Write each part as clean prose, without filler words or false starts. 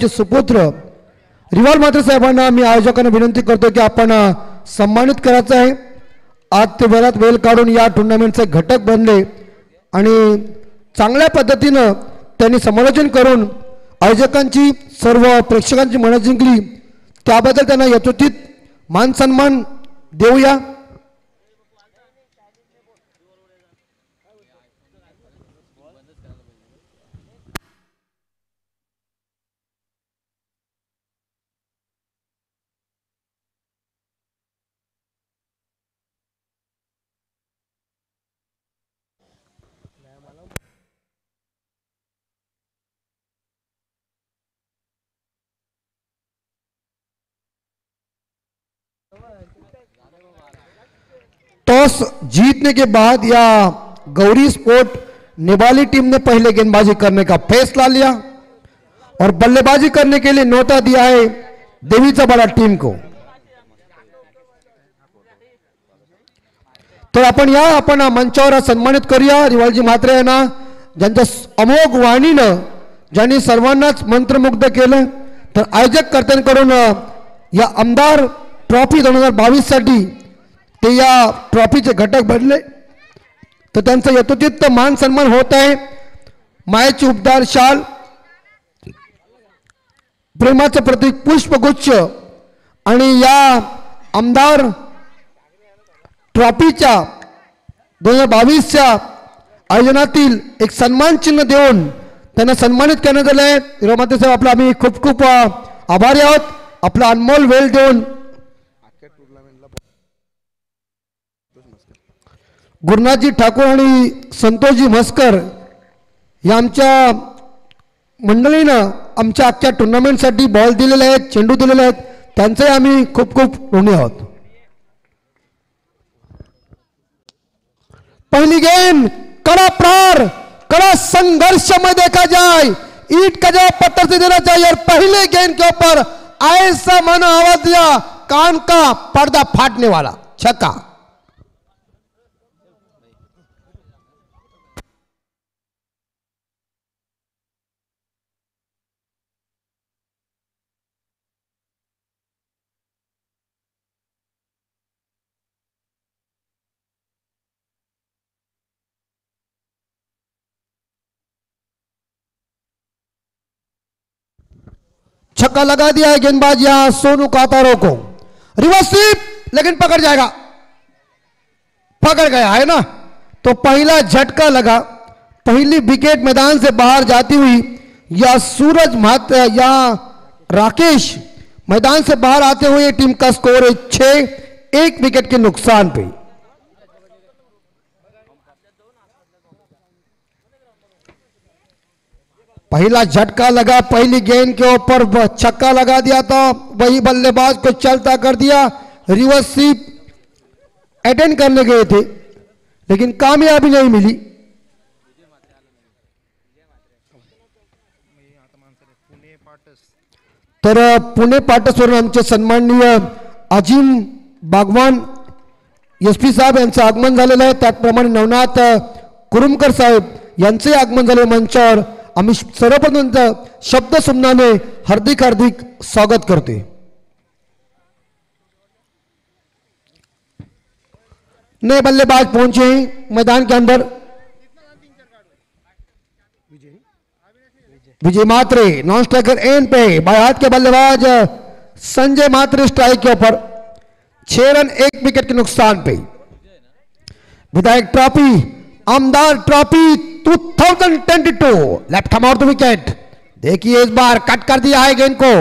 साहेबांचे सुपुत्र रिवाल म्हात्रे साहेबांना मी आयोजकांना विनंती करतो की आपण सन्मानित करायचं आहे। आज ते वेळात वेळ काढून या टुर्नामेंटचे घटक बनले आणि चांगल्या पद्धतीनं त्यांनी समालोचन करून आयोजकांची सर्व प्रेक्षकांची मनं जिंकली, त्याबद्दल त्यांना यथोचित मान सन्मान देऊया। टॉस जीतने के बाद या गौरी स्पोर्ट निवाली टीम ने पहले गेंदबाजी करने का फैसला लिया और बल्लेबाजी करने के लिए न्योता दिया है देवीचा बडा टीम को। तर आपण मंचावर सन्मानित करूया रिवालजी म्हात्रे यांना, ज्यांच्या अमोघ वाणीनं ज्यांनी सर्वांनाच मंत्रमुग्ध केलं। तर आयोजक कर्त्यांकडून या आमदार ट्रॉफी 2022 साठी ते या ट्रॉफीचे घटक बनले, तर त्यांचा यथोचित मान सन्मान होत आहे। मायेची उपदार शाल, प्रेमाचं प्रतीक पुष्पगुच्छ आणि या आमदार ट्रॉफीच्या 2022च्या आयोजनातील एक सन्मान चिन्ह देऊन त्यांना सन्मानित करण्यात आले आहे। हिरोमाते साहेब आपला आम्ही खूप खूप आभारी आहोत, आपला अनमोल वेळ देऊन। गुरुनाथजी ठाकूर आणि संतोषजी म्हस्कर या आमच्या मंडळीनं आमच्या अख्ख्या टुर्नामेंटसाठी बॉल दिलेले आहेत, चेंडू दिलेले आहेत, त्यांचे आम्ही खूप खूप ऋणी आहोत। पहली गेंद कड़ा प्रहार, कड़ा संघर्ष में देखा जाए, ईट का जवाब पत्थर से देना चाहिए और पहले गेंद के ऊपर ऐसा मन आवाज दिया, कान का पर्दा फाटने वाला छक्का। छक्का लगा दिया है गेंदबाज यहां सोनू कातारों को। रिवर्स स्वीप, लेकिन पकड़ जाएगा, पकड़ गया है ना। तो पहला झटका लगा, पहली विकेट मैदान से बाहर जाती हुई या सूरज मात्र या राकेश मैदान से बाहर आते हुए टीम का स्कोर है 6, 1 विकेट के नुकसान पे। पहला झटका लगा, पहली गेंद के ऊपर छक्का लगा दिया था, वही बल्लेबाज को चलता कर दिया। रिवर्स स्वीप अटेंड करने गए थे लेकिन कामयाबी नहीं मिली। तर पुणे पाटसवरून आमचे सन्माननीय अजिम बागवान एसपी साहेब यांचं आगमन झालेलं आहे, त्याचप्रमाणे नवनाथ कुरुमकर साहेब यांचे आगमन झाले मंचावर। आम्ही सर्वप्रथम शब्द सुमनाने हार्दिक हार्दिक स्वागत करते। नए बल्लेबाज पहुंचे मैदान के अंदर, विजय मात्रे नॉन स्ट्राइकर एंड पे, बाएं हाथ के बल्लेबाज संजय मात्रे स्ट्राइक के ऊपर। 6 रन 1 विकेट के नुकसान पे। विधायक ट्रॉफी, आमदार trophy 2022 left arm of the wicket. देखिए इस बार कट कर दिया है गेंद को,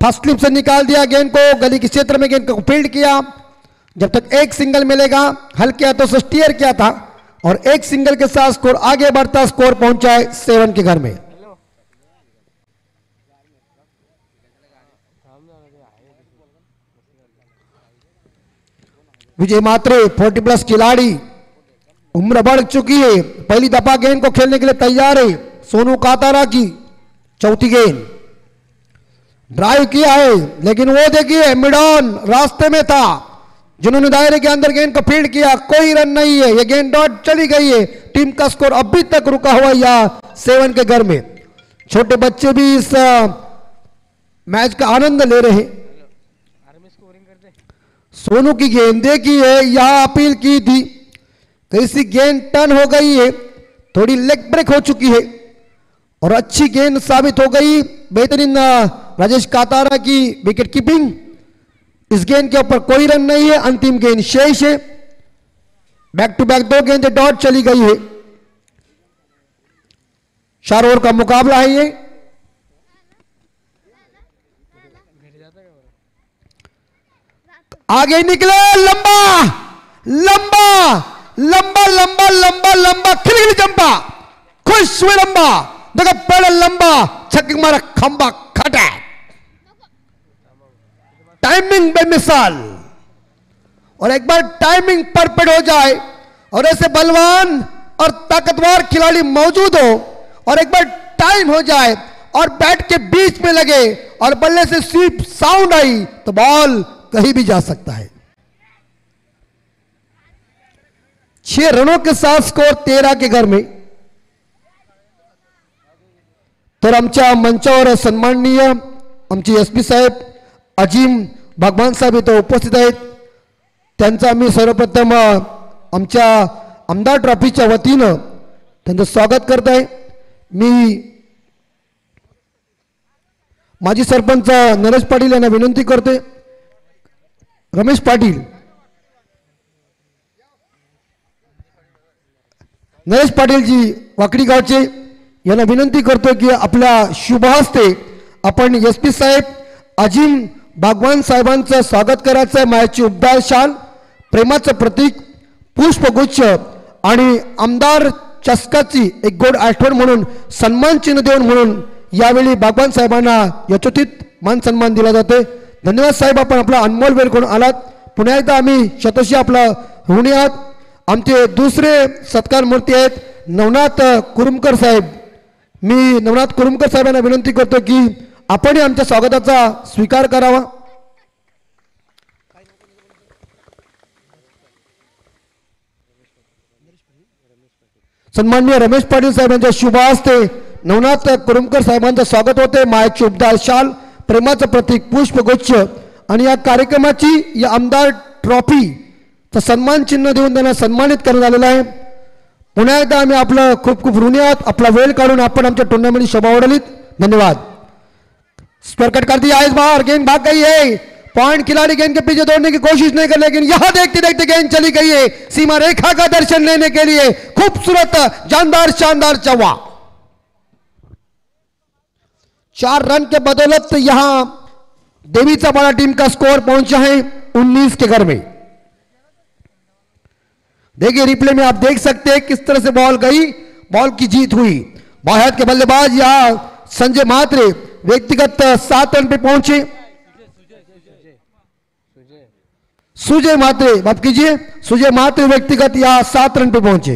फर्स्ट स्लिप से निकाल दिया गेंद को, गली के क्षेत्र में गेंद को फील्ड किया। जब तक एक सिंगल मिलेगा, हल्के हाथों से स्टीयर किया था और एक सिंगल के साथ स्कोर आगे बढ़ता, स्कोर पहुंचा है 7 के घर में। विजय मात्रे 40+ खिलाड़ी, उम्र बढ़ चुकी है, पहली दफा गेंद को खेलने के लिए तैयार है। सोनू कातारा की चौथी गेंद ड्राइव किया है, लेकिन वो देखिए मिडॉन रास्ते में था, जिन्होंने दायरे के अंदर गेंद को फील्ड किया, कोई रन नहीं है, ये गेंद डॉट चली गई है। टीम का स्कोर अभी तक रुका हुआ या 7 के घर में। छोटे बच्चे भी इस मैच का आनंद ले रहे। सोनू की गेंद देखी है, यहां अपील की थी, कैसी गेंद टर्न हो गई है, थोड़ी लेग ब्रेक हो चुकी है और अच्छी गेंद साबित हो गई। बेहतरीन राजेश कातारा की विकेट कीपिंग। इस गेंद के ऊपर कोई रन नहीं है, अंतिम गेंद शेष है। बैक टू बैक 2 गेंदें डॉट चली गई है। 4 ओवर का मुकाबला है ये। आगे निकले, लंबा लंबा लंबा लंबा लंबा लंबा खिलखिली चंपा, खुश हुए लंबा, देखो पहले लंबा छक्के मारा, खंबा खटा, टाइमिंग बेमिसाल। और एक बार टाइमिंग परफेक्ट हो जाए और ऐसे बलवान और ताकतवर खिलाड़ी मौजूद हो और एक बार टाइम हो जाए और बैट के बीच में लगे और बल्ले से स्वीप साउंड आई तो बॉल कहीं भी जा सकता है। 6 रनों के साथ स्कोर 13 के घर में। तर आमच्या मंचावर सन्माननीय आमचे एसपी साहेब अजीम भगवान साहेब इथं उपस्थित आहेत। त्यांचा मी सर्वप्रथम आमच्या आमदार ट्रॉफीच्या वतीनं त्यांचं स्वागत करत आहे। मी माजी सरपंच नरेश पाटील यांना विनंती करते, रमेश पाटील, नरेश पाटील जी वाकडी गावचे यांना विनंती करतो की आपल्या शुभ हस्ते आपण एसपी साहेब अजीम भगवान साहेबांचं स्वागत करायचं आहे। मायाची उबदार शाल, प्रेमाचं प्रतीक, पुष्पगुच्छ आणि आमदार चषकाची एक गोड आठवण म्हणून सन्मान चिन्ह देऊन म्हणून यावेळी भगवान साहेबांना यथोचित मान सन्मान दिला जाते। धन्यवाद साहेब, आपण आपला अनमोल वेळ करून आलात। पुन्हा एकदा आम्ही शतशी आपला ऋणी आहात। आमचे दुसरे सत्कार मूर्ती आहेत नवनाथ कुरुमकर साहेब। मी नवनाथ कुरुमकर साहेबांना विनंती करतो की आपण आमच्या स्वागताचा स्वीकार करावा। सन्माननीय रमेश पाटील साहेबांच्या शुभ हस्ते नवनाथ कुरुमकर साहेबांचं स्वागत होते। मायाची उबदार शाल, प्रेमाचं प्रतीक, पुष्पगुच्छ आणि या कार्यक्रमाची या आमदार ट्रॉफीचा सन्मान चिन्ह देऊन त्यांना सन्मानित करण्यात आलेलं आहे। पुन्हा एकदा आम्ही आपलं खूप खूप ऋणी आहोत। आपला वेळ काढून आपण आमच्या टुर्नामेंटची शोभा वाढवलीत। धन्यवाद। स्क्वायर कट कर दिया, इस बार गेंद भाग गई है। पॉइंट खिलाड़ी गेंद के पीछे दौड़ने की कोशिश नहीं कर, लेकिन यहां देखते देखते गेंद चली गई है सीमा रेखा का दर्शन लेने के लिए। खूबसूरत जानदार शानदार चौवा। 4 रन के बदौलत यहां देवीचा बड़ा टीम का स्कोर पहुंचा है 19 के घर में। देखिए रिप्ले में आप देख सकते हैं किस तरह से बॉल गई, बॉल की जीत हुई। बाहर के बल्लेबाज यहां संजय महात्रे व्यक्तिगत 7 रन पे पहुंचे। सुजय महात्रे, माफ कीजिए, सुजय महात्रे व्यक्तिगत यहां 7 रन पे पहुंचे।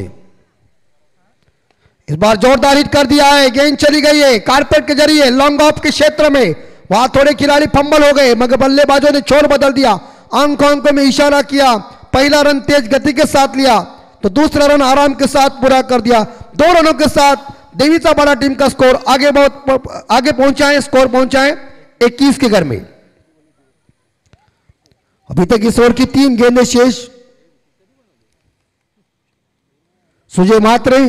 इस बार जोरदार हिट कर दिया है, गेंद चली गई है कारपेट के जरिए लॉन्ग ऑफ के क्षेत्र में। वहां थोड़े खिलाड़ी फंबल हो गए मगर बल्लेबाजों ने छोर बदल दिया, आंखों में इशारा किया। पहला रन तेज गति के साथ लिया तो दूसरा रन आराम के साथ पूरा कर दिया। 2 रनों के साथ देवीचा बड़ा टीम का स्कोर आगे बहुत आगे पहुंचा है। स्कोर पहुंचा है 21 के घर में। अभी तक इस ओवर की 3 गेंदें शेष। सुजय महात्रे,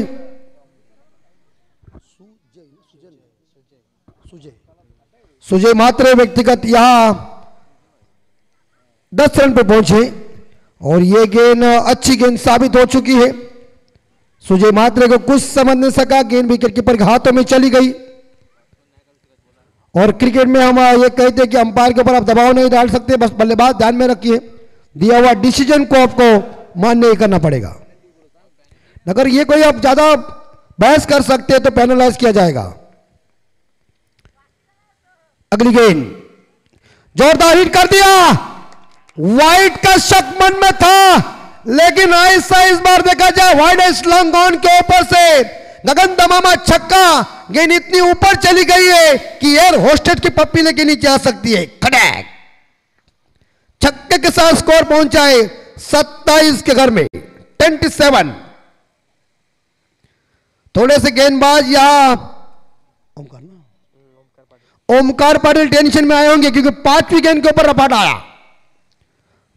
सुजय महात्रे व्यक्तिगत यहां 10 रन पे पहुंचे और ये गेंद अच्छी गेंद साबित हो चुकी है। सुजय महात्रे को कुछ समझ नहीं सका, गेंद विकेट कीपर के हाथों में चली गई। और क्रिकेट में हम ये कहते हैं कि अंपायर के ऊपर आप दबाव नहीं डाल सकते, बस बल्लेबाज ध्यान में रखिए दिया हुआ डिसीजन को आपको मान नहीं करना पड़ेगा। अगर ये कोई आप ज्यादा बहस कर सकते हैं तो पेनलाइज किया जाएगा। अगली गेंद जोरदार हिट कर दिया, वाइड का शक मन में था लेकिन ऐसा इस बार देखा जाए वाइडेस्ट लॉन्ग ऑन के ऊपर से गगन दमामा छक्का। गेंद इतनी ऊपर चली गई है कि एयर होस्टेज की पप्पी लेके नीचे आ सकती है। खड़क छक्के के साथ स्कोर पहुंचा है 27 के घर में 27। थोड़े से गेंदबाज यहां ओमकार पाटिल टेंशन में आए होंगे क्योंकि 5वीं गेंद के ऊपर रफाट आया।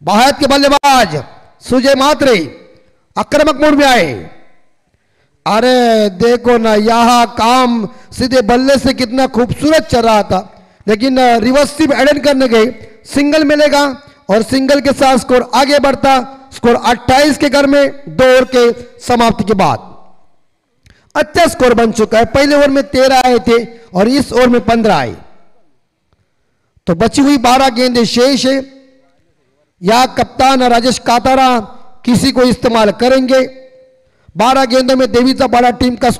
बाहर के बल्लेबाज सुजय मात्रे आक्रामक मोड में आए। अरे देखो ना, यहां काम सीधे बल्ले से कितना खूबसूरत चल रहा था, लेकिन रिवर्स स्वीप एडेड करने गए, सिंगल मिलेगा और सिंगल के साथ स्कोर आगे बढ़ता। स्कोर 28 के घर में 2 ओवर के समाप्ति के बाद अच्छा स्कोर बन चुका है। पहले ओवर में 13 आए थे और इस ओवर में 15 आए, तो बची हुई 12 गेंदें शेष है। या कप्तान राजेश कातारा किसी को इस्तेमाल करेंगे। 12 गेंदों में देवीचा पाड़ा टीम का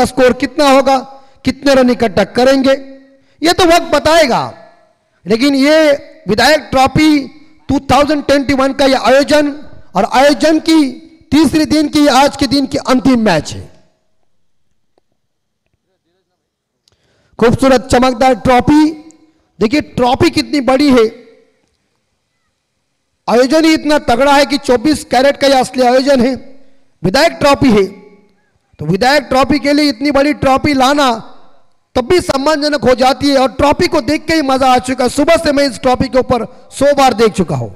स्कोर कितना होगा, कितने रन इकट्ठा करेंगे, यह तो वक्त बताएगा। लेकिन यह विधायक ट्रॉफी 2021 का यह आयोजन और आयोजन की तीसरे दिन की आज के दिन की अंतिम मैच है। खूबसूरत चमकदार ट्रॉफी। देखिए ट्रॉफी कितनी बड़ी है, आयोजन ही इतना तगड़ा है कि 24 कैरेट का यह असली आयोजन है, विधायक ट्रॉफी है। तो विधायक ट्रॉफी के लिए इतनी बड़ी ट्रॉफी लाना तब भी सम्मानजनक हो जाती है, और ट्रॉफी को देख के ही मजा आ चुका है। सुबह से मैं इस ट्रॉफी के ऊपर 100 बार देख चुका हूं।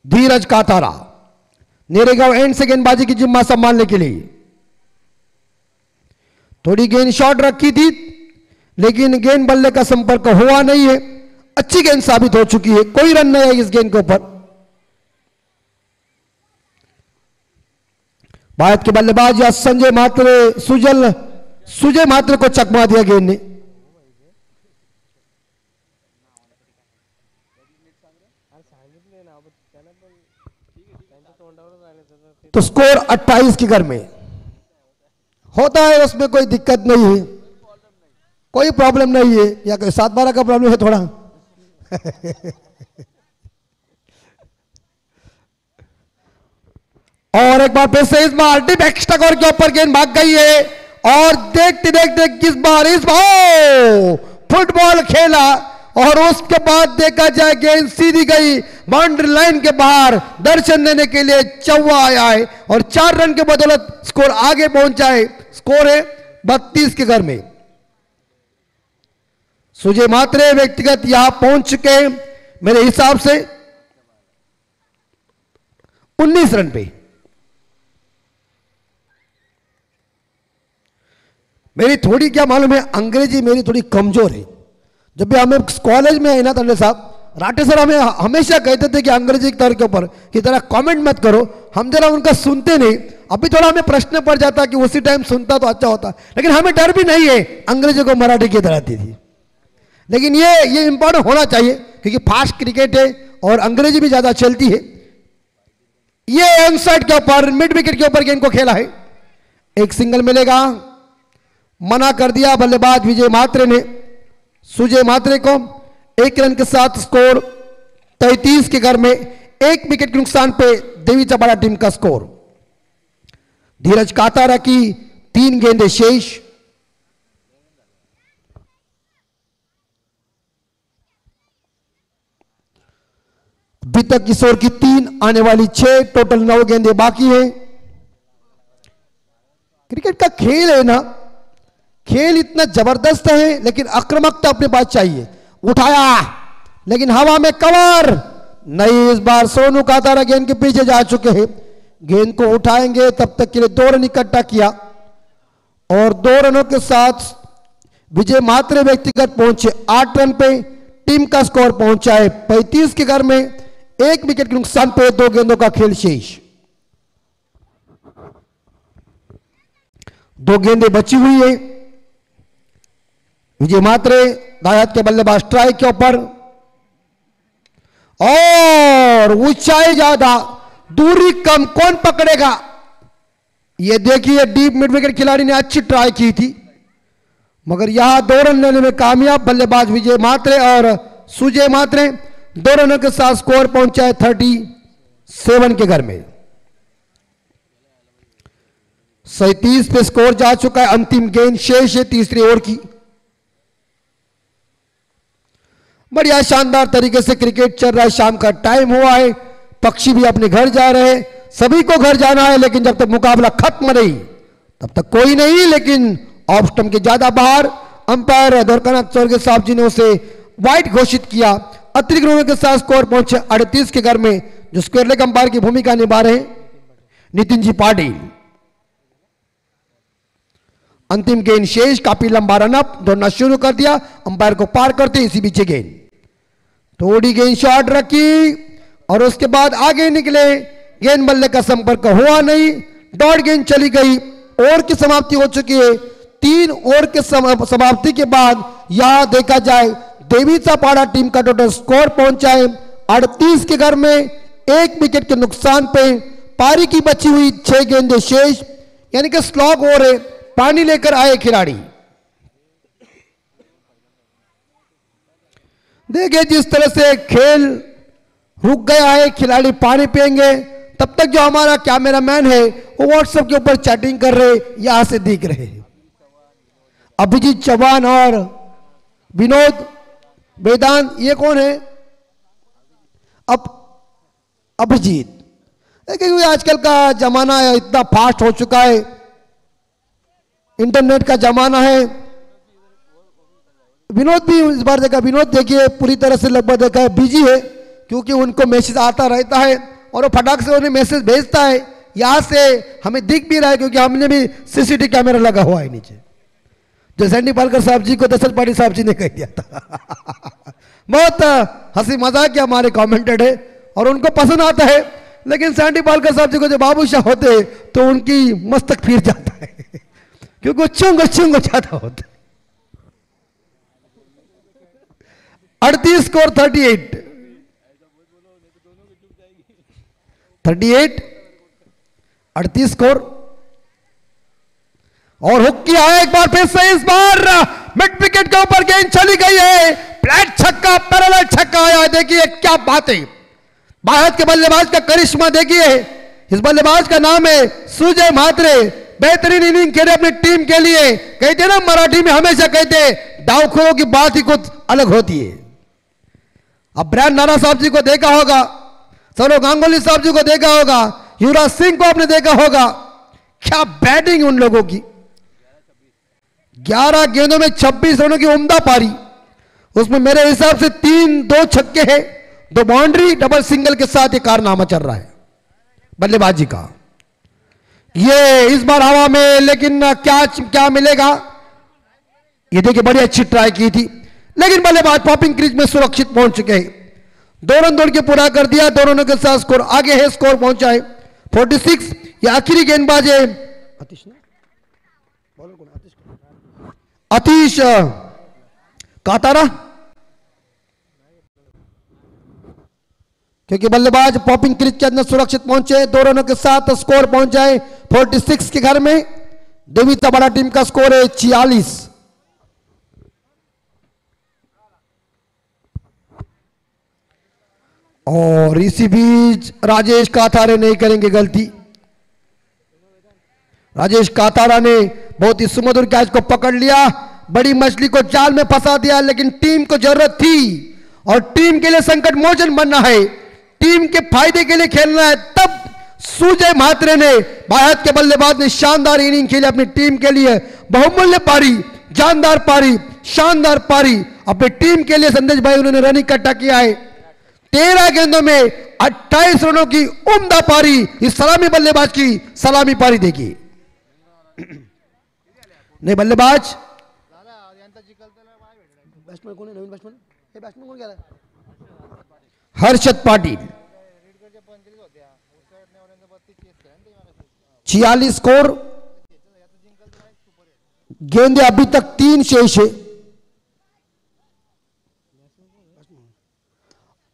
धीरज कातारा नेरेगांव एंड से गेंदबाजी की जिम्मा संभालने के लिए थोड़ी गेंद शॉर्ट रखी थी, लेकिन गेंद बल्ले का संपर्क हुआ नहीं है। अच्छी गेंद साबित हो चुकी है, कोई रन नहीं है इस गेंद के ऊपर। भारत के बल्लेबाज या संजय मात्रे सुजय मात्रे को चकमा दिया गेंद ने। तो स्कोर 28 के घर में होता है, उसमें कोई दिक्कत नहीं है, कोई प्रॉब्लम नहीं है। या कोई 7-12 का प्रॉब्लम है थोड़ा। और एक बार फिर से इस बार डीप एक्स्ट्रा कवर के ऊपर गेंद भाग गई है, और देखते देखते इस बार फुटबॉल खेला, और उसके बाद देखा जाए गेंद सीधी गई बाउंड्री लाइन के बाहर। दर्शन देने के लिए चौवा आया है और 4 रन के बदौलत स्कोर आगे पहुंचा है। स्कोर है 32 के घर में। सुजय मात्रे व्यक्तिगत यहां पहुंच चुके मेरे हिसाब से 19 रन पे। मेरी थोड़ी क्या मालूम है, अंग्रेजी मेरी थोड़ी कमजोर है। जब भी हमें कॉलेज में है ना तंडे साहब, राठे सर हमें हमेशा कहते थे कि अंग्रेजी के तौर के ऊपर कि जरा कमेंट मत करो, हम जरा उनका सुनते नहीं। अभी थोड़ा हमें प्रश्न पड़ जाता कि उसी टाइम सुनता तो अच्छा होता, लेकिन हमें डर भी नहीं है अंग्रेजी को मराठी की तरह आती थी। लेकिन ये इंपॉर्टेंट होना चाहिए क्योंकि फास्ट क्रिकेट है और अंग्रेजी भी ज्यादा चलती है। ये एम साइड के ऊपर मिड विकेट के ऊपर गेंद को खेला है, एक सिंगल मिलेगा, मना कर दिया बल्लेबाज विजय मात्रे ने। सुजय मात्रे को 1 रन के साथ स्कोर 33 के घर में, 1 विकेट के नुकसान पे देवीचा पाड़ा टीम का स्कोर। धीरज कातारा की 3 गेंदें शेष। अभी तक किशोर की 3, आने वाली 6, टोटल 9 गेंदें बाकी हैं। क्रिकेट का खेल है ना, खेल इतना जबरदस्त है, लेकिन आक्रामकता अपने पास चाहिए। उठाया लेकिन हवा में कवर नहीं। इस बार सोनू कातारा गेंद के पीछे जा चुके हैं, गेंद को उठाएंगे। तब तक के लिए 2 रन इकट्ठा किया और 2 रनों के साथ विजय मात्रे व्यक्तिगत पहुंचे 8 रन पे। टीम का स्कोर पहुंचा है 35 के घर में, 1 विकेट के नुकसान पे 2 गेंदों का खेल शेष। 2 गेंदें बची हुई है। विजय मात्रे दायाद के बल्लेबाज स्ट्राइक के ऊपर, और ऊंचाई ज्यादा दूरी कम, कौन पकड़ेगा? ये देखिए डीप मिड विकेट खिलाड़ी ने अच्छी ट्राई की थी, मगर यहां 2 रन लेने में कामयाब बल्लेबाज विजय मात्रे। और सुजय मात्रे 2 रनों के साथ स्कोर पहुंचा है 37 के घर में। 37 पे स्कोर जा चुका है। अंतिम गेंद शेष है तीसरी ओवर की। बढ़िया शानदार तरीके से क्रिकेट चल रहा है। शाम का टाइम हुआ है, पक्षी भी अपने घर जा रहे हैं, सभी को घर जाना है, लेकिन जब तक मुकाबला खत्म नहीं तब तक कोई नहीं। लेकिन ऑफ स्टंप के ज्यादा बाहर अंपायर द्वारकानाथ स्वर्गीय साहब जी ने उसे वाइड घोषित किया। अतिरिक्त रनों के साथ स्कोर पहुंचे 38 के घर में, जो स्क्वायर लेग अंपायर की भूमिका निभा रहे नितिन जी पाटिल। अंतिम गेंद शेष, काफी लंबा रनअप, दौड़ना शुरू कर दिया, अंपायर को पार करते इसी बीच गेंद, थोड़ी गेंद शॉर्ट रखी और उसके बाद आगे निकले, गेंद बल्ले का संपर्क हुआ नहीं, डॉट गेंद चली गई। ओवर की समाप्ति हो चुकी है। 3 ओवर के समाप्ति के बाद यहां देखा जाए देवीचापाड़ा टीम का टोटल स्कोर पहुंचा है 38 के घर में, 1 विकेट के नुकसान पे। पारी की बची हुई 6 गेंदें शेष, यानी कि स्लॉग हो रहे, पानी लेकर आए खिलाड़ी। देखिए जिस तरह से खेल रुक गया है, खिलाड़ी पानी पिएंगे, तब तक जो हमारा कैमरामैन है वो व्हाट्सएप के ऊपर चैटिंग कर रहे, यहां से दिख रहे हैं अभिजीत चौहान और विनोद वेदांत। ये कौन है? अभिजीत। क्योंकि आजकल का जमाना है, इतना फास्ट हो चुका है, इंटरनेट का जमाना है। विनोद भी इस बार देखा, विनोद देखिए पूरी तरह से लगभग देखा है बिजी है, क्योंकि उनको मैसेज आता रहता है और वो फटाक से उन्हें मैसेज भेजता है। यहां से हमें दिख भी रहा है, क्योंकि हमने भी सीसीटीवी कैमरा लगा हुआ है नीचे, जो सैंडी पालकर साहब जी को दशरथ पाटिल साहब जी ने कह दिया था। बहुत हंसी मजाक के हमारे कमेंटेड है और उनको पसंद आता है, लेकिन सैंडी पालकर साहब जी को जब बाबूशाह होते तो उनकी मस्तक फिर जाता है, क्योंकि वो चुंग जाता होता है। 38 स्कोर 38 38 स्कोर और हुक किया है एक बार फिर से। इस बार मिड विकेट के ऊपर गेंद चली गई है, फ्लैट छक्का, पैरेलल छक्का आया है। देखिए क्या बात है, भारत के बल्लेबाज का करिश्मा देखिए। इस बल्लेबाज का नाम है सुजय म्हात्रे। बेहतरीन इनिंग खेले अपनी टीम के लिए। कहते ना मराठी में हमेशा कहते डावखोरों की बात ही कुछ अलग होती है। अब ब्रायन लारा साहब जी को देखा होगा, सौरव गांगुली साहब जी को देखा होगा, युवराज सिंह को आपने देखा होगा, क्या बैटिंग उन लोगों की। 11 गेंदों में 26 रनों की उम्दा पारी, उसमें मेरे हिसाब से 2 छक्के हैं, 2 बाउंड्री, डबल सिंगल के साथ ये कारनामा चल रहा है बल्लेबाजी का। ये इस बार हवा में, लेकिन क्या मिलेगा। ये देखिए बड़ी अच्छी ट्राई की थी, लेकिन बल्लेबाज पॉपिंग क्रीज में सुरक्षित पहुंच चुके हैं। 2 रन दौड़ के पूरा कर दिया, 2 रनों के साथ स्कोर आगे है, स्कोर पहुंचा है 46। ये आखिरी गेंदबाज है आतिश कातारा, क्योंकि बल्लेबाज पॉपिंग क्रीज के अंदर सुरक्षित पहुंचे। 2 रनों के साथ स्कोर पहुंचा है 46 के घर में। देवीचापाड़ा टीम का स्कोर है 46। और इसी बीच राजेश काथारे नहीं करेंगे गलती। राजेश काथारा ने बहुत ही सुमधुर कैच को पकड़ लिया, बड़ी मछली को जाल में फंसा दिया, लेकिन टीम को जरूरत थी और टीम के लिए संकट मोचन बनना है, टीम के फायदे के लिए खेलना है। तब सुजय म्हात्रे ने, भारत के बल्लेबाज ने शानदार इनिंग खेली अपनी टीम के लिए। बहुमूल्य पारी, जानदार पारी, शानदार पारी अपनी टीम के लिए संदेश भाई उन्होंने रन इकट्ठा किया है। 13 गेंदों में 28 रनों की उम्दा पारी, इस सलामी बल्लेबाज की सलामी पारी देखिए। नहीं बल्लेबाज हर्षद पाटिल। 46 स्कोर, गेंदे अभी तक 3 शेष है।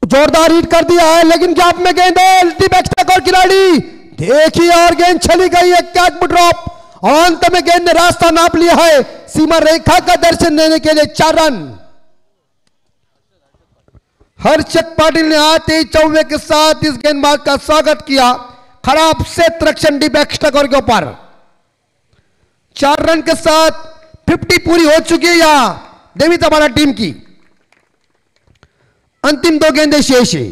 जोरदार हिट कर दिया है, लेकिन गैप में गेंद है, और खिलाड़ी देखिए और गेंद चली गई है कैच ड्रॉप। और अंत में गेंद ने रास्ता नाप लिया है, सीमा रेखा का दर्शन देने के लिए 4 रन। हर्षद पाटिल ने आते ही चौवे के साथ इस गेंदबाज का स्वागत किया। खराब सेत रक्षण डी बैक्स्टकर के ऊपर 4 रन के साथ 50 पूरी हो चुकी है यहां देवीचापाड़ा टीम की। अंतिम 2 गेंदें शेष है।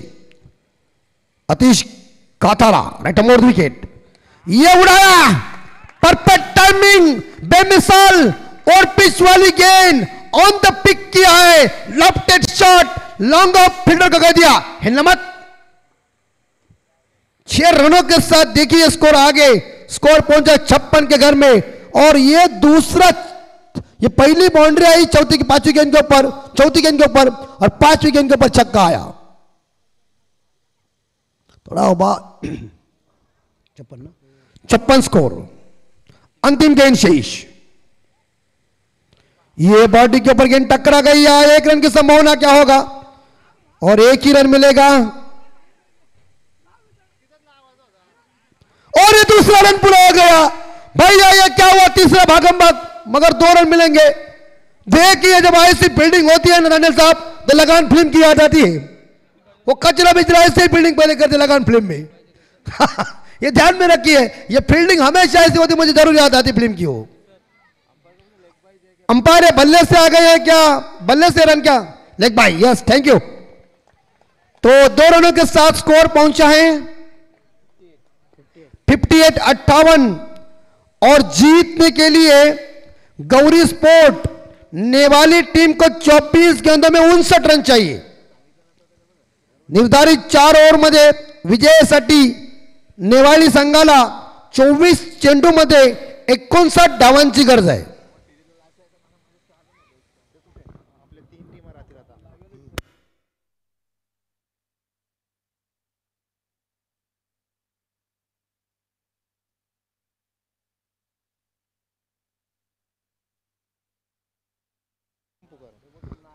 कातारा राइट मोर विकेट, ये उड़ाया, परफेक्ट टाइमिंग, बेमिसाल और पिच वाली गेंद ऑन द पिक किया है, लेफ्टेड शॉट, लॉन्ग ऑफ फील्डर को कह दिया हिलना मत। 6 रनों के साथ देखिए स्कोर आगे, स्कोर पहुंचा 56 के घर में। और ये दूसरा, ये पहली बाउंड्री आई चौथी की 5वीं गेंद के ऊपर, चौथी गेंद के ऊपर, और 5वीं गेंद के ऊपर छक्का आया। थोड़ा 56 स्कोर, अंतिम गेंद शेष। ये बॉडी के ऊपर गेंद टकरा गई है, 1 रन की संभावना क्या होगा, और 1 ही रन मिलेगा, और ये दूसरा रन पूरा हो गया। भैया ये क्या हुआ, तीसरा भागम भाग, मगर 2 रन मिलेंगे। देखिए जब ऐसी फील्डिंग होती है ना अनिल साहब, तो लगान फिल्म की याद आती है। वो कचरा बिचरा ऐसे फील्डिंग पहले करते लगान फिल्म में। ये ध्यान में रखिए, ये फील्डिंग हमेशा ऐसी होती, मुझे जरूर याद आती फिल्म की। हो अंपायर बल्ले से आ गए हैं क्या, बल्ले से रन क्या, leg bye, yes thank you. तो 2 रनों के साथ स्कोर पहुंचा है 58-58, और जीतने के लिए गौरी स्पोर्ट नेवाली टीम को 24 गेंदों में 59 रन चाहिए। निर्धारित 4 ओव्हर मध्ये विजयासाठी नेवाली संघाला 24 चेंडू मध्ये 59 धावांची गरज आहे।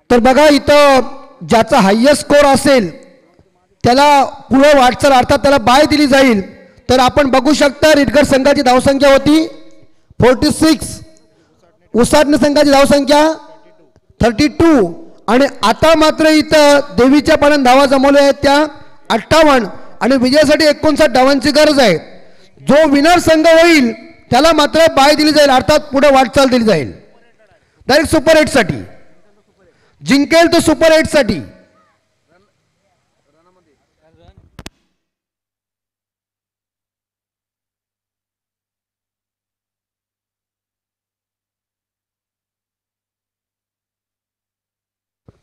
तर बघा इथं ज्याचा हायेस्ट स्कोर असेल त्याला पुढे वाटचाल, अर्थात त्याला बाय दिली जाईल। तर आपण बघू शकता रिटगर संघाची धावसंख्या होती 46, उसाटणे संघाची धावसंख्या 32, आणि आता मात्र इथं देवीच्या पाण्यात धावा जमवल्या आहेत त्या 58, आणि विजयासाठी 59 धावांची गरज आहे। जो विनर संघ होईल त्याला मात्र बाय दिली जाईल, अर्थात पुढे वाटचाल दिली जाईल डायरेक्ट सुपर 8 साठी। जिंकेल तो सुपर 8 साठी।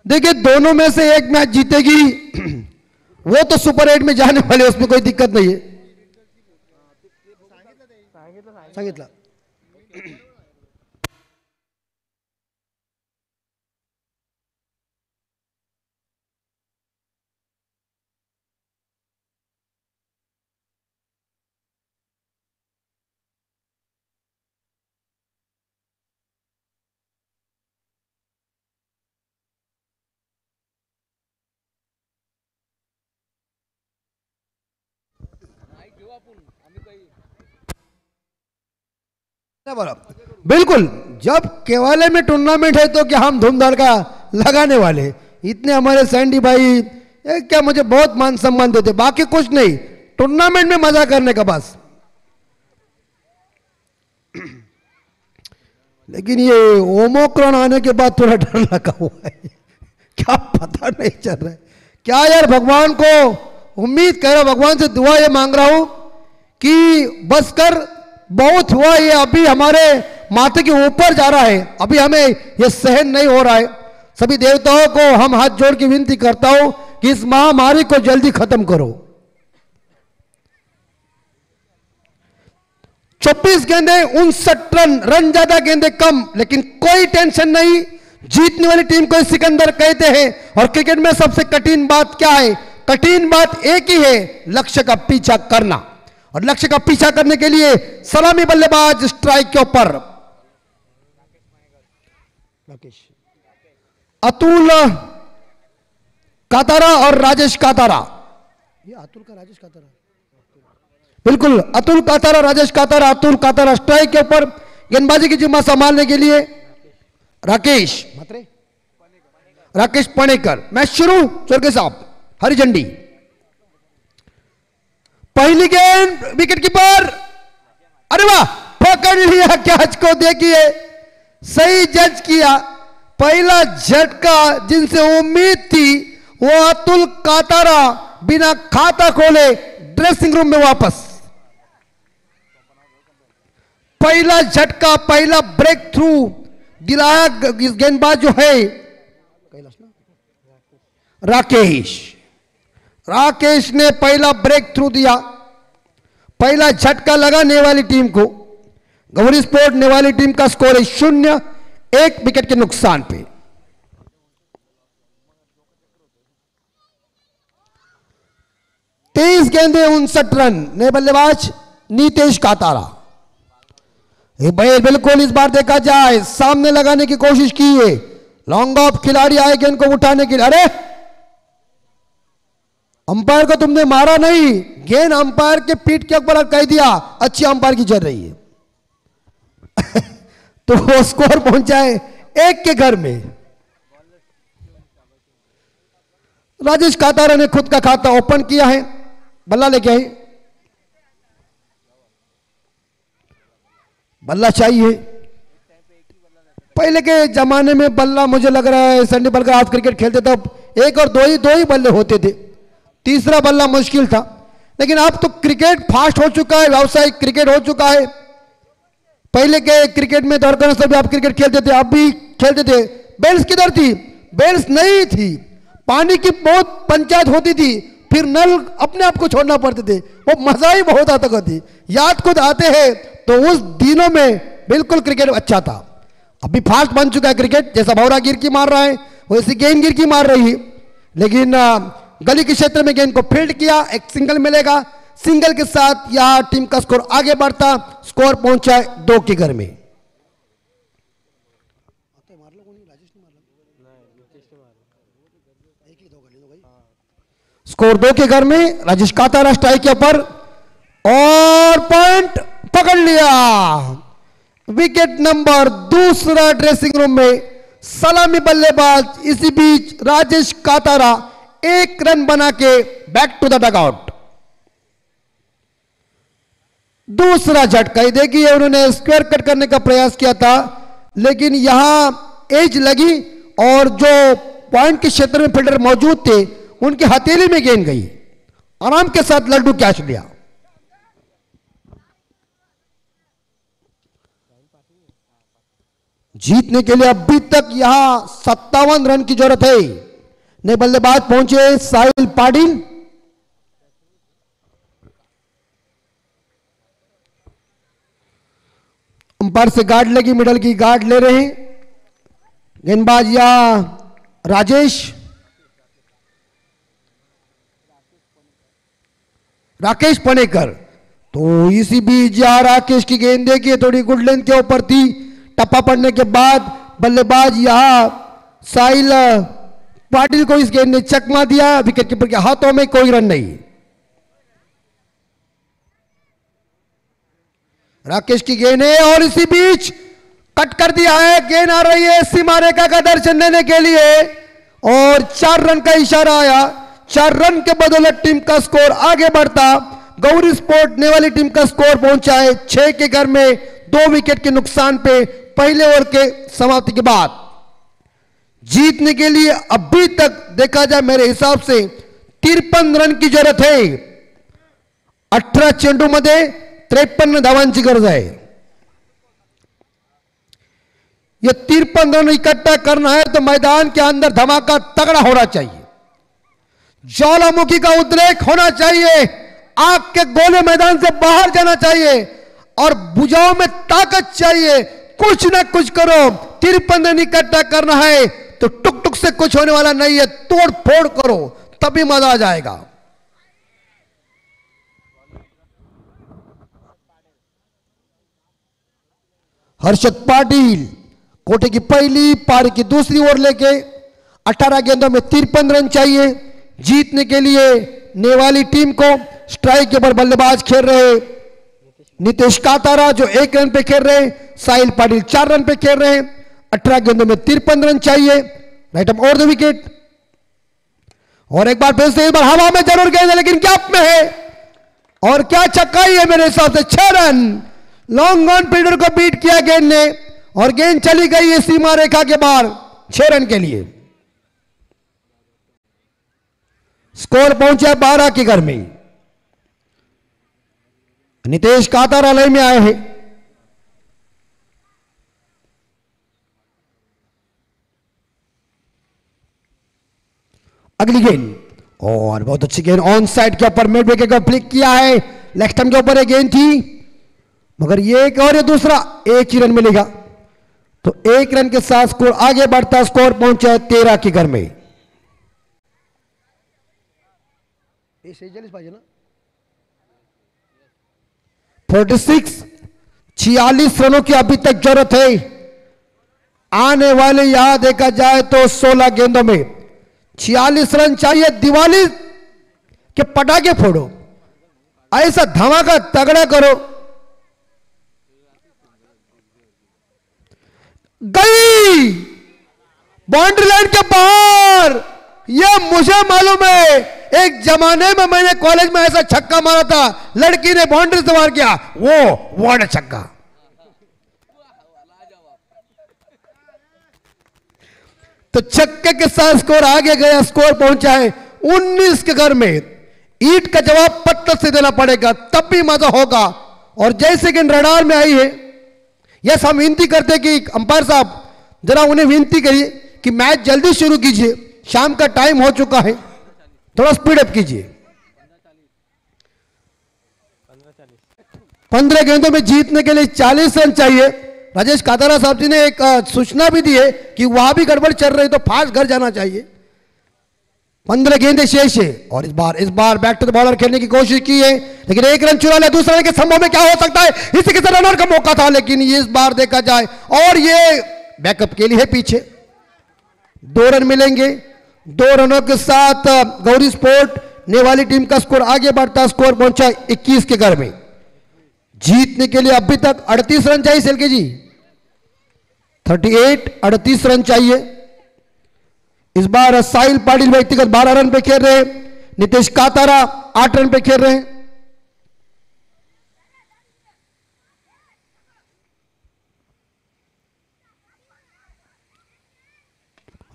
देखिए दोनों में से एक मैच जीतेगी वो तो सुपर 8 में जाने वाले, उसमें कोई दिक्कत नहीं है। सांगितलं बिल्कुल। जब केवाले में टूर्नामेंट है तो क्या हम धूमधाम का लगाने वाले, इतने हमारे सैंडी भाई क्या मुझे बहुत मान सम्मान देते, बाकी कुछ नहीं, टूर्नामेंट में मजा करने का बस। लेकिन ये ओमोक्रॉन आने के बाद थोड़ा डर लगा हुआ है, क्या पता नहीं चल रहा है क्या यार। भगवान को उम्मीद कर रहा, भगवान से दुआ ये मांग रहा हूं कि बस कर, बहुत हुआ ये, अभी हमारे माथे के ऊपर जा रहा है, अभी हमें ये सहन नहीं हो रहा है। सभी देवताओं को हम हाथ जोड़ के विनती करता हूं कि इस महामारी को जल्दी खत्म करो। 24 गेंदे 59 रन, रन ज्यादा गेंदे कम, लेकिन कोई टेंशन नहीं। जीतने वाली टीम को सिकंदर कहते हैं। और क्रिकेट में सबसे कठिन बात क्या है? कठिन बात एक ही है, लक्ष्य का पीछा करना। और लक्ष्य का पीछा करने के लिए सलामी बल्लेबाज स्ट्राइक के ऊपर अतुल कातारा और राजेश कातारा। ये अतुल का राजेश कातारा, बिल्कुल अतुल कातारा राजेश कातारा। अतुल कातारा स्ट्राइक के ऊपर, गेंदबाजी की जिम्मा संभालने के लिए राकेश पणेकर। मैच शुरू चोरके साहब, हरी झंडी। पहली गेंद विकेट कीपर, अरे वाह, पकड़ लिया कैच को। देखिए सही जज किया, पहला झटका जिनसे उम्मीद थी वो अतुल कातारा बिना खाता खोले ड्रेसिंग रूम में वापस। पहला झटका, पहला ब्रेक थ्रू दिलाया इस गेंदबाज जो है राकेश ने पहला ब्रेक थ्रू दिया। पहला झटका लगा नेवाली टीम को। गौरी स्पोर्ट नेवाली टीम का स्कोर है 0, 1 विकेट के नुकसान पे। तेईस गेंदे 59 रन। नए बल्लेबाज नीतेश कातारा। भाई बिल्कुल इस बार देखा जाए सामने लगाने की कोशिश की है। लॉन्ग ऑफ खिलाड़ी आए गेंद को उठाने के लिए। अरे अंपायर को तुमने मारा नहीं, गेंद अंपायर के पीठ के ऊपर कह दिया अच्छी अंपायर की चल रही है। तो वो स्कोर पहुंचा है 1 के घर में। राजेश कातारा ने खुद का खाता ओपन किया है। बल्ला लेके आए, बल्ला चाहिए। पहले के जमाने में बल्ला मुझे लग रहा है संडे बल्ला आप क्रिकेट खेलते तब 1 और 2 ही बल्ले होते थे, तीसरा बल्ला मुश्किल था। लेकिन अब तो क्रिकेट फास्ट हो चुका है, व्यावसायिक क्रिकेट हो चुका है। पहले के क्रिकेट में दौड़कर सभी आप क्रिकेट खेलते थे, आप भी खेलते थे। बेल्स किधर थी? बेल्स नहीं थी। पानी की बहुत पंचायत होती थी, फिर नल अपने आप को छोड़ना पड़ते थे। वो मजा ही बहुत आता करती, याद खुद आते हैं। तो उस दिनों में बिल्कुल क्रिकेट अच्छा था। अभी फास्ट बन चुका है क्रिकेट, जैसा भौरा गिर की मार रहा है वैसी गेंद गिर की मार रही है। लेकिन गली के क्षेत्र में गेंद को फील्ड किया, एक सिंगल मिलेगा। सिंगल के साथ यहां टीम का स्कोर आगे बढ़ता। स्कोर पहुंचा 2 के घर में। स्कोर 2 के घर में। राजेश कातारा स्ट्राइक के ऊपर और पॉइंट पकड़ लिया। विकेट नंबर 2 ड्रेसिंग रूम में सलामी बल्लेबाज। इसी बीच राजेश कातारा 1 रन बना के बैक टू द डगआउट। दूसरा झटका देखिए, उन्होंने स्क्वायर कट करने का प्रयास किया था लेकिन यहां एज लगी और जो पॉइंट के क्षेत्र में फील्डर मौजूद थे उनकी हथेली में गेंद गई। आराम के साथ लड्डू कैच लिया। जीतने के लिए अभी तक यहां 57 रन की जरूरत है। नए बल्लेबाज पहुंचे साहिल पाटिल। अंपायर से गार्ड लगी, मिडल की गार्ड ले रहे हैं गेंदबाज या राकेश पनेकर। तो इसी बीच यहां राकेश की गेंद देखिए थोड़ी गुड लेंथ के ऊपर थी। टप्पा पड़ने के बाद बल्लेबाज यहां साहिल पाटिल को इस गेंद ने चकमा दिया। विकेट कीपर के हाथों में कोई रन नहीं। राकेश की गेंद है और इसी बीच कट कर दिया है। गेंद आ रही है सीमा रेखा का दर्शन देने के लिए और 4 रन का इशारा आया। 4 रन के बदौलत टीम का स्कोर आगे बढ़ता। गौरी स्पोर्ट नेवाली टीम का स्कोर पहुंचा है 6 के घर में 2 विकेट के नुकसान पे पहले ओवर के समाप्ति के बाद। जीतने के लिए अभी तक देखा जाए मेरे हिसाब से 53 रन की जरूरत है। 18 चेंडू मध्ये 53 धावांची गरज है। ये 53 रन इकट्ठा करना है तो मैदान के अंदर धमाका तगड़ा होना चाहिए। ज्वालामुखी का उद्रेक होना चाहिए। आग के गोले मैदान से बाहर जाना चाहिए और भुजाओं में ताकत चाहिए। कुछ ना कुछ करो। 53 रन इकट्ठा करना है तो टुक टुक से कुछ होने वाला नहीं है। तोड़ फोड़ करो तभी मजा आ जाएगा। हर्षद पाटिल कोटे की पहली पारी की दूसरी ओवर लेके 18 गेंदों में 53 रन चाहिए जीतने के लिए। नेवाली टीम को स्ट्राइक के ऊपर बल्लेबाज खेल रहे नीतेश कातारा जो 1 रन पे खेल रहे। साहिल पाटिल 4 रन पे खेल रहे हैं। 18 गेंदों में 53 रन चाहिए। Right up over the wicket और एक बार फिर से इस बार हवा में जरूर गेंद है लेकिन गैप में है और क्या चक्काई है मेरे हिसाब से 6 रन। लॉन्ग ऑन फील्डर को बीट किया गेंद ने और गेंद चली गई है सीमा रेखा के बाहर 6 रन के लिए। स्कोर पहुंचा 12 के घर में। नितेश कातारा लय में आए हैं। अगली गेंद और बहुत अच्छी गेंद ऑन साइड के ऊपर मिड विकेट को फ्लिक किया है। लेग स्टंप के ऊपर एक गेंद थी, मगर ये एक और ये दूसरा, एक ही रन मिलेगा। तो एक रन के साथ स्कोर आगे बढ़ता, स्कोर पहुंचा है 13 के घर में। 46 रनों की अभी तक जरूरत है। आने वाले यहां देखा जाए तो 16 गेंदों में 46 रन चाहिए। दिवाली के पटाखे फोड़ो, ऐसा धमाका तगड़ा करो। गई बाउंड्री लाइन के बाहर। यह मुझे मालूम है, एक जमाने में मैंने कॉलेज में ऐसा छक्का मारा था, लड़की ने बाउंड्री से मार किया, वो वार्ड छक्का। तो छक्के के साथ स्कोर आगे गया, स्कोर पहुंचा है 19 के घर में। ईट का जवाब पत्थर से देना पड़ेगा, तब भी मजा होगा। और जैसे कि रडार में आई है, यस हम विनती करते कि अंपायर साहब जरा उन्हें विनती करिए कि मैच जल्दी शुरू कीजिए, शाम का टाइम हो चुका है, थोड़ा स्पीड अप कीजिए। 15 गेंदों में जीतने के लिए 40 रन चाहिए। राजेश कातारा साहब जी ने एक सूचना भी दी है कि वहां भी गड़बड़ चल रही तो फास्ट घर जाना चाहिए। 15 गेंदें शेष है और इस बार बैक टू द बॉलर खेलने की कोशिश की है, लेकिन एक रन चुरा लिया। दूसरे रन के संभव में क्या हो सकता है, इसी के साथ रनर का मौका था, लेकिन ये इस बार देखा जाए और ये बैकअप के लिए है पीछे। 2 रन मिलेंगे। 2 रनों के साथ गौरी स्पोर्ट ने वाली टीम का स्कोर आगे बढ़ता, स्कोर पहुंचा 21 के घर में। जीतने के लिए अभी तक 38 रन चाहिए सेल्के जी, 38 रन चाहिए। इस बार साहिल पाटिल व्यक्तिगत 12 रन पे खेल रहे हैं, नितेश कातारा 8 रन पे खेल रहे हैं।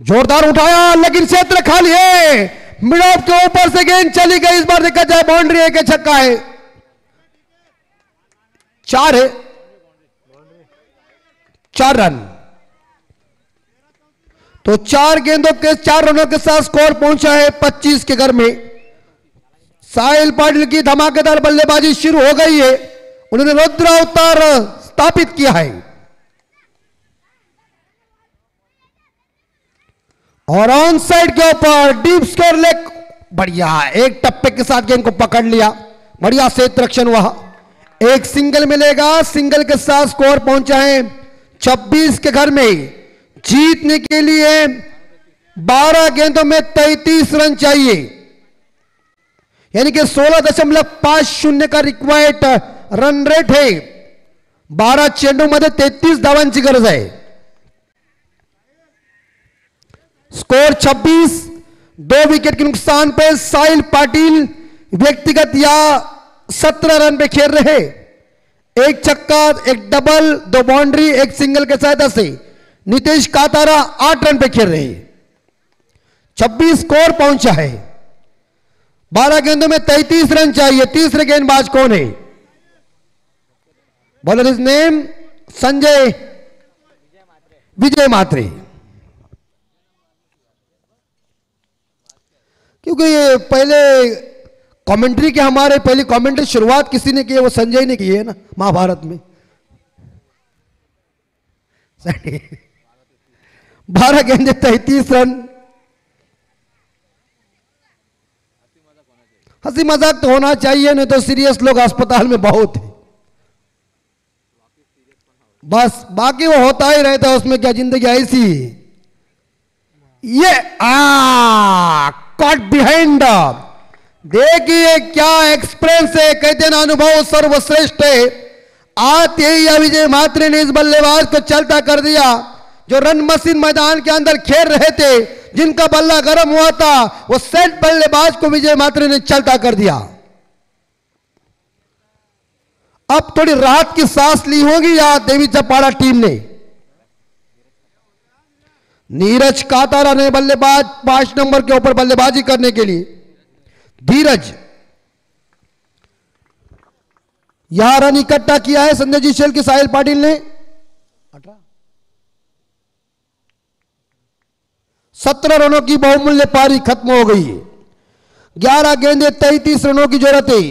जोरदार उठाया, लेकिन क्षेत्र खाली है। मिड ऑफ के ऊपर से गेंद चली गई। इस बार देखा जाए बाउंड्री है कि छक्का है। 4 है, 4 रन। तो 4 गेंदों के 4 रनों के साथ स्कोर पहुंचा है 25 के घर में। साहिल पाटिल की धमाकेदार बल्लेबाजी शुरू हो गई है। उन्होंने रुद्र अवतार स्थापित किया है और ऑन साइड के ऊपर डीप स्कोर लेग, बढ़िया एक टप्पे के साथ गेंद को पकड़ लिया, बढ़िया क्षेत्र रक्षण हुआ। एक सिंगल मिलेगा, सिंगल के साथ स्कोर पहुंचा है 26 के घर में। जीतने के लिए 12 गेंदों में 33 रन चाहिए, यानी कि 16.50 का रिक्वायर्ड रन रेट है। 12 चेंडू मध्ये 33 धावांची गरज आहे। स्कोर 26, 2 विकेट के नुकसान पे साहिल पाटिल व्यक्तिगत या 17 रन पे खेल रहे। एक छक्का, एक डबल, 2 बाउंड्री, एक सिंगल के सहायता से नितेश कातारा 8 रन पे खेल रहे हैं। 26 स्कोर पहुंचा है। 12 गेंदों में 33 रन चाहिए। तीसरे गेंदबाज कौन है? बॉलर इज नेम संजय विजय मात्रे। क्योंकि ये पहले कमेंट्री के हमारे पहली कमेंट्री शुरुआत किसी ने की है, वो संजय ने की है ना महाभारत में। 12 गेंदे 33 रन। हंसी मजाक तो होना चाहिए, नहीं तो सीरियस लोग अस्पताल में बहुत है। बस बाकी वो होता ही रहता है, उसमें क्या जिंदगी ऐसी। ये कॉट बिहाइंड, देखिए क्या एक्सप्रेस है। कहते ना अनुभव सर्वश्रेष्ठ है। आते ही विजय मात्रे ने इस बल्लेबाज को चलता कर दिया। जो रन मशीन मैदान के अंदर खेल रहे थे, जिनका बल्ला गर्म हुआ था, वो सेट बल्लेबाज को विजय मात्रे ने चलता कर दिया। अब थोड़ी राहत की सांस ली होगी या देवी चपाड़ा टीम ने। नीरज कातारा ने बल्लेबाज 5 नंबर के ऊपर बल्लेबाजी करने के लिए। धीरज यहां रन इकट्ठा किया है संजय जी शेल की साहिल पाटिल ने 17 रनों की बहुमूल्य पारी खत्म हो गई है। 11 गेंदे 33 रनों की जरूरत है।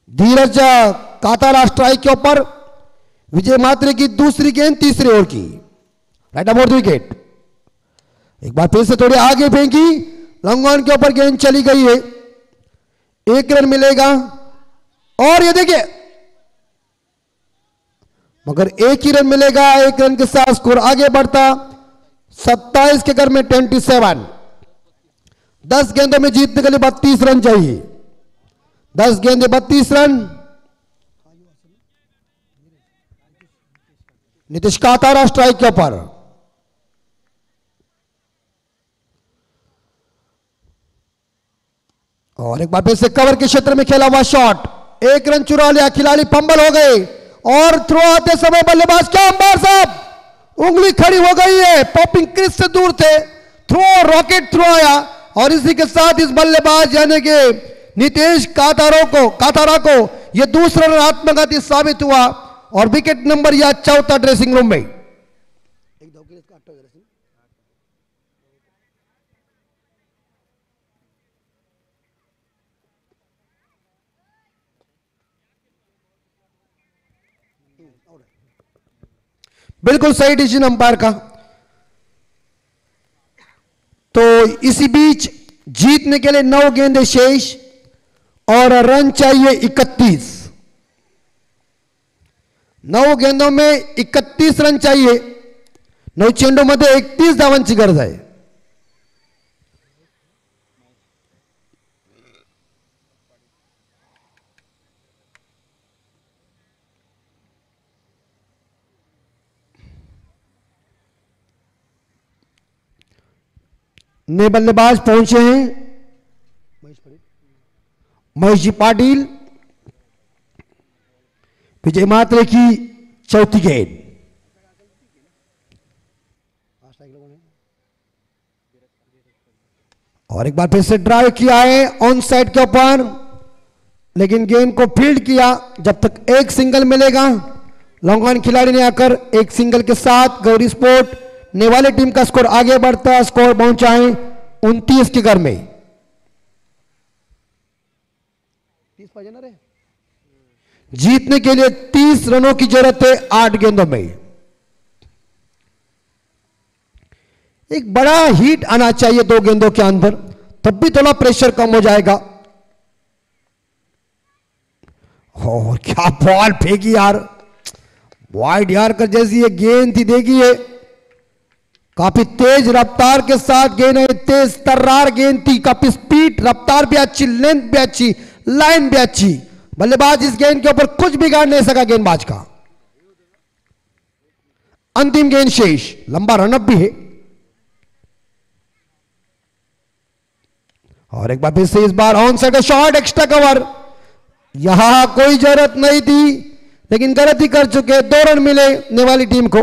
धीरज कातारा स्ट्राइक के ऊपर। विजय मात्रे की दूसरी गेंद तीसरे ओवर की, राइट अबाउट विकेट। एक बार फिर से थोड़ी आगे फेंकी, लॉन्ग ऑन के ऊपर गेंद चली गई है। 1 रन मिलेगा और ये देखिए, मगर 1 ही रन मिलेगा। 1 रन के साथ स्कोर आगे बढ़ता 27 के घर में 27। 10 गेंदों में जीतने के लिए 32 रन चाहिए। 10 गेंदे 32 रन। नीतीश कातारा स्ट्राइक के ऊपर। और एक बार फिर से कवर के क्षेत्र में खेला हुआ शॉट, 1 रन चुरा लिया। खिलाड़ी फंबल हो गए और थ्रो आते समय बल्लेबाज क्या अंबार साहब उंगली खड़ी हो गई है। पॉपिंग क्रीज से दूर थे, थ्रो रॉकेट थ्रो आया और इसी के साथ इस बल्लेबाज यानी कि नीतीश कातारा को यह दूसरा रन आत्मघाती साबित हुआ और विकेट नंबर या चौथा ड्रेसिंग रूम में। बिल्कुल सही डिसीजन अंपायर का। तो इसी बीच जीतने के लिए 9 गेंदे शेष और रन चाहिए 31। 9 गेंदों में 31 रन चाहिए। 9 चेंडूमध्ये 31 धावांची गरज आहे। नए बल्लेबाज पहुंचे हैं महेश जी पाटिल। विजय मात्रे की चौथी गेंद। और एक बार फिर से ड्राइव किया है ऑन साइड के ऊपर, लेकिन गेंद को फील्ड किया। जब तक एक सिंगल मिलेगा, लॉन्ग ऑन खिलाड़ी ने आकर एक सिंगल के साथ गौरी स्पोर्ट नेवाले टीम का स्कोर आगे बढ़ता। स्कोर पहुंचा है 29 के घर में। जीतने के लिए 30 रनों की जरूरत है 8 गेंदों में। एक बड़ा हिट आना चाहिए 2 गेंदों के अंदर, तब भी थोड़ा प्रेशर कम हो जाएगा। और क्या बॉल फेंकी यार, वाइड यार कर जैसी ये गेंद थी। देखिए काफी तेज रफ्तार के साथ गेंद है, तेज तर्रार गेंद थी, काफी स्पीड, रफ्तार भी अच्छी, लेंथ भी अच्छी, लाइन भी अच्छी। बल्लेबाज इस गेंद के ऊपर कुछ बिगाड़ नहीं सका गेंदबाज का। अंतिम गेंद शेष, लंबा रनअप भी है। और एक बार फिर से इस बार on side shot, extra cover. यहां कोई जरूरत नहीं थी, लेकिन गलती कर चुके। 2 रन मिले नेवाली टीम को।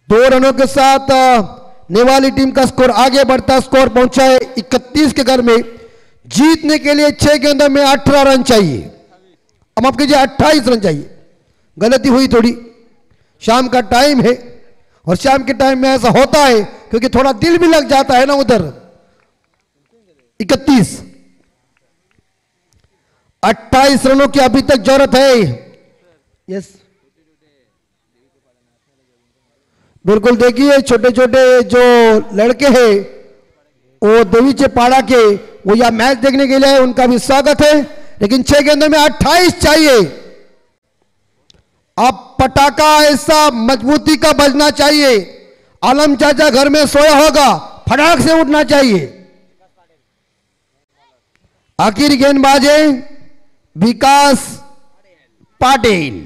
2 रनों के साथ नेवाली टीम का स्कोर आगे बढ़ता। स्कोर पहुंचा है 31 के घर में। जीतने के लिए 6 गेंदों में 18 रन चाहिए। अब माफ कीजिए 28 रन चाहिए। गलती हुई थोड़ी, शाम का टाइम है और शाम के टाइम में ऐसा होता है क्योंकि थोड़ा दिल भी लग जाता है ना उधर। 31, 28 रनों की अभी तक जरूरत है। यस बिल्कुल, देखिए छोटे छोटे जो लड़के हैं वो देवीचे पाड़ा के, वो यह मैच देखने के लिए उनका भी स्वागत है। लेकिन 6 गेंदों में 28 चाहिए। अब पटाखा ऐसा मजबूती का बजना चाहिए। आलम चाचा घर में सोया होगा, फटाक से उठना चाहिए। आखिरी गेंदबाज है विकास पाटिल।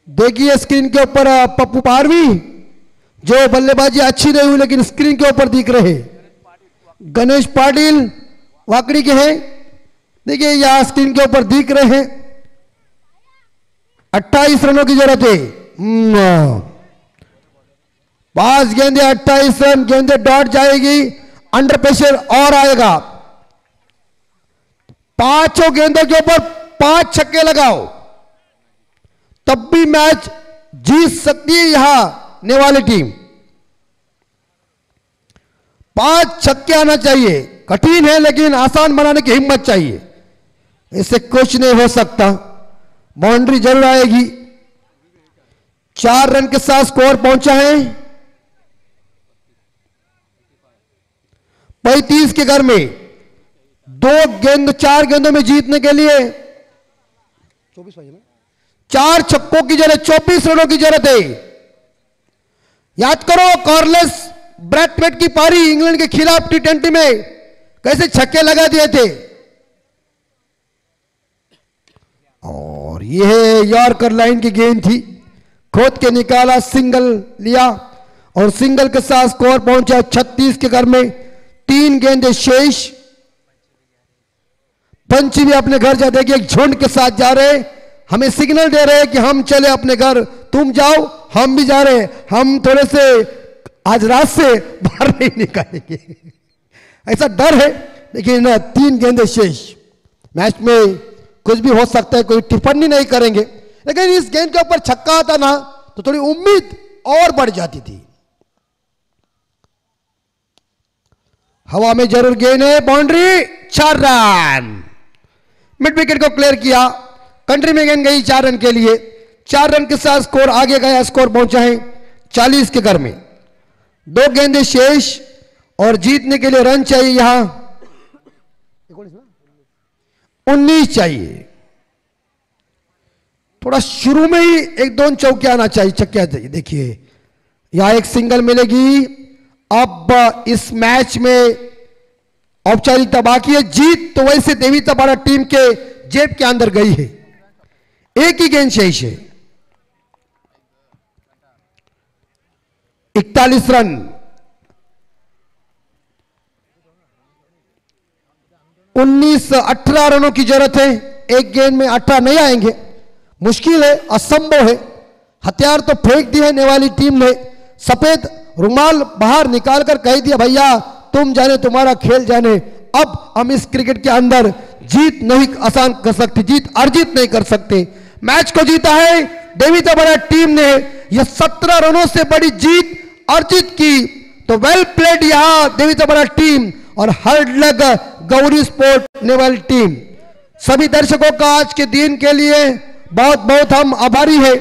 देखिए स्क्रीन के ऊपर पप्पू पारवी, जो बल्लेबाजी अच्छी नहीं हुई लेकिन स्क्रीन के ऊपर दिख रहे। गणेश पाटिल वाकड़ी के हैं, देखिए यहां स्क्रीन के ऊपर दिख रहे हैं। 28 रनों की जरूरत है। 5 गेंदे 28 रन, गेंदे डॉट जाएगी, अंडर प्रेशर और आएगा। 5 गेंदों के ऊपर 5 छक्के लगाओ तब भी मैच जीत सकती है यहां ने वाली टीम। 5 छक्के आना चाहिए, कठिन है लेकिन आसान बनाने की हिम्मत चाहिए, इससे कुछ नहीं हो सकता। बाउंड्री जरूर आएगी। 4 रन के साथ स्कोर पहुंचा है 35 के घर में। 4 गेंदों में जीतने के लिए 4 छक्कों की जरूरत, 24 रनों की जरूरत है। याद करो कार्लेस ब्रैथवेट की पारी इंग्लैंड के खिलाफ T20 में कैसे छक्के लगा दिए थे। और यह यॉर्कर लाइन की गेंद थी, खोद के निकाला, सिंगल लिया और सिंगल के साथ स्कोर पहुंचा 36 के घर में। 3 गेंदें शेष। पंची भी अपने घर जा, देखिए एक झुंड के साथ जा रहे, हमें सिग्नल दे रहे हैं कि हम चले अपने घर, तुम जाओ हम भी जा रहे, हम थोड़े से आज रात से बाहर नहीं निकालेंगे ऐसा डर है। लेकिन 3 गेंदें शेष, मैच में कुछ भी हो सकता है, कोई टिप्पणी नहीं करेंगे, लेकिन इस गेंद के ऊपर छक्का आता ना तो थोड़ी उम्मीद और बढ़ जाती थी। हवा में जरूर गेंद है, बाउंड्री, 4 रन, मिड विकेट को क्लियर किया। कंट्री में गेंद गई 4 रन के लिए। 4 रन के साथ स्कोर आगे गया, स्कोर पहुंचा है 40 के घर में। 2 गेंदें शेष और जीतने के लिए रन चाहिए यहां 19 चाहिए। थोड़ा शुरू में ही 1-2 चौके आना चाहिए, छक्के चाहिए। देखिए यहां एक सिंगल मिलेगी। अब इस मैच में औपचारिकता बाकी है, जीत तो वैसे देवी तबाड़ा टीम के जेब के अंदर गई है। एक ही गेंद शेष है। 41 रन। 18 रनों की जरूरत है। एक गेंद में 18 नहीं आएंगे, मुश्किल है, असंभव है। हथियार तो फेंक दिए नेवाली टीम ने, सफेद रुमाल बाहर निकालकर कह दिया भैया तुम जाने, तुम्हारा खेल जाने। अब हम इस क्रिकेट के अंदर जीत नहीं आसान कर सकते, जीत अर्जित नहीं कर सकते। मैच को जीता है देवी तबाड़ा टीम ने, यह 17 रनों से बड़ी जीत अर्जित की, तो वेल प्लेड यहां देवी तबाड़ा टीम और hard luck Gauri sport naval team. सभी दर्शकों का आज के दिन के लिए बहुत बहुत हम आभारी है।